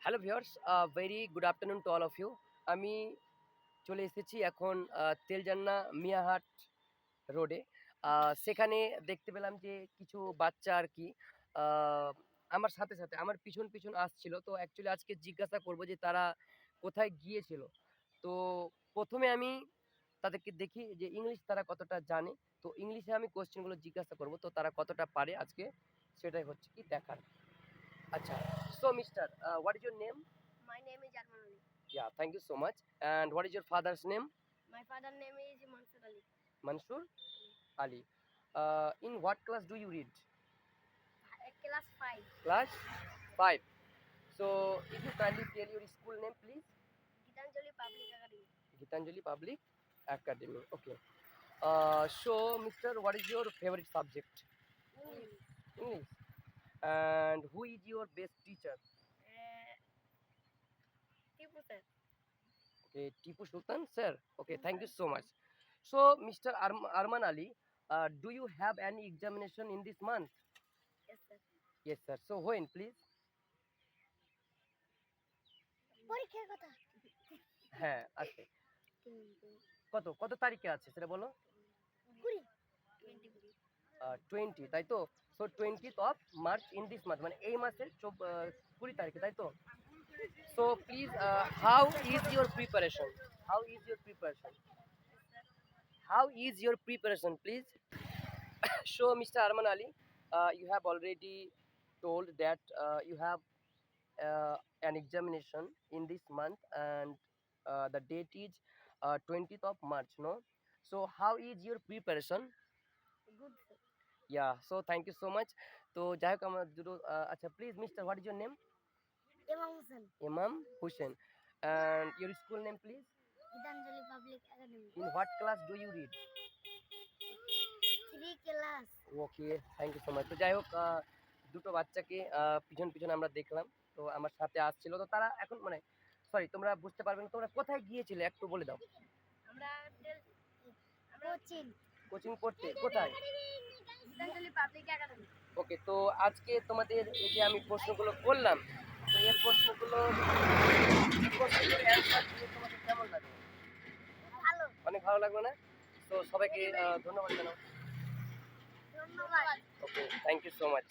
Hello viewers, very good afternoon to all of you. আমি চলে এসেছি এখন তেলজান্না মিয়াহাট রোডে। সেখানে দেখতে পেলাম যে কিছু বাচ্চা আর কি আ আমার সাথে আমার পিছন আসছিল। তো অ্যাকচুয়ালি আজকে জিজ্ঞাসা করব যে তারা কোথায় গিয়েছিল। তো ১ম এ আমি তাদেরকে দেখি যে ইংলিশ তারা কতটা জানে। তো ইংলিশে আমি কোয়েশ্চেন গুলো জিজ্ঞাসা করব। তো তারা কতটা পারে আজকে সেটাই হচ্ছে কি দেখার। আচ্ছা। So mister, what is your name? My name is Arman Ali. Yeah, thank you so much. And what is your father's name? My father name is Mansur Ali. Mansur Ali. In what class do you read? Class 5. Class 5. So, if you kindly tell your school name, please. Gitanjali Public Academy. Gitanjali Public Academy. Okay. So, Mister, what is your favorite subject? English. English. And who is your best teacher? Tipu sir. Okay, Tipu Sultan, sir. Okay, thank you so much. So, Mr. Arman Ali, do you have any examination in this month? Yes sir. Yes, sir. So, when, please? পরীক্ষার কথা হ্যাঁ, আছে। কত তারিখে আছে সেটা বলো? 20, তাই তো? So 20th of much in this month, মানে এই মাসের 20 তারিখে, তাই তো? So please, how is your preparation? How is your preparation? How is your preparation please? So, Mr. Arman Ali, you have already told that you have an examination in this month, and the date is 20th of March, no? So, how is your preparation? Good sir. Yeah, so thank you so much. তো যাই হোক আমার দুটো আচ্ছা, please mister, what is your name? Imam Hussain. ইমাম Hossain. And your school name, please? Gitanjali Public Academy. In what class do you read? 3 class. Okay, thank you so much. তো যাই হোক, দুটো বাচ্চাকে পিছন আমরা দেখলাম। তো আমার সাথে আসছিল। তো তারা এখন মানে সরি, তোমরা বুঝতে পারবে না তোমরা কোথায় গিয়েছিলে একটু বলে দাও। আমরা কোচিং কোচিং করতে কোথায়? Gitanjali public academy. ওকে, তো আজকে তোমাদের এই যে আমি প্রশ্নগুলো করলাম, তো এই প্রশ্নগুলোর অ্যান্সার দিয়ে তোমাদের কেমন লাগলো? ভালো। অনেক ভালো লাগলো না? তো সবাইকে ধন্যবাদ জানাও। ধন্যবাদ। ওকে, থ্যাংক ইউ সো মাচ।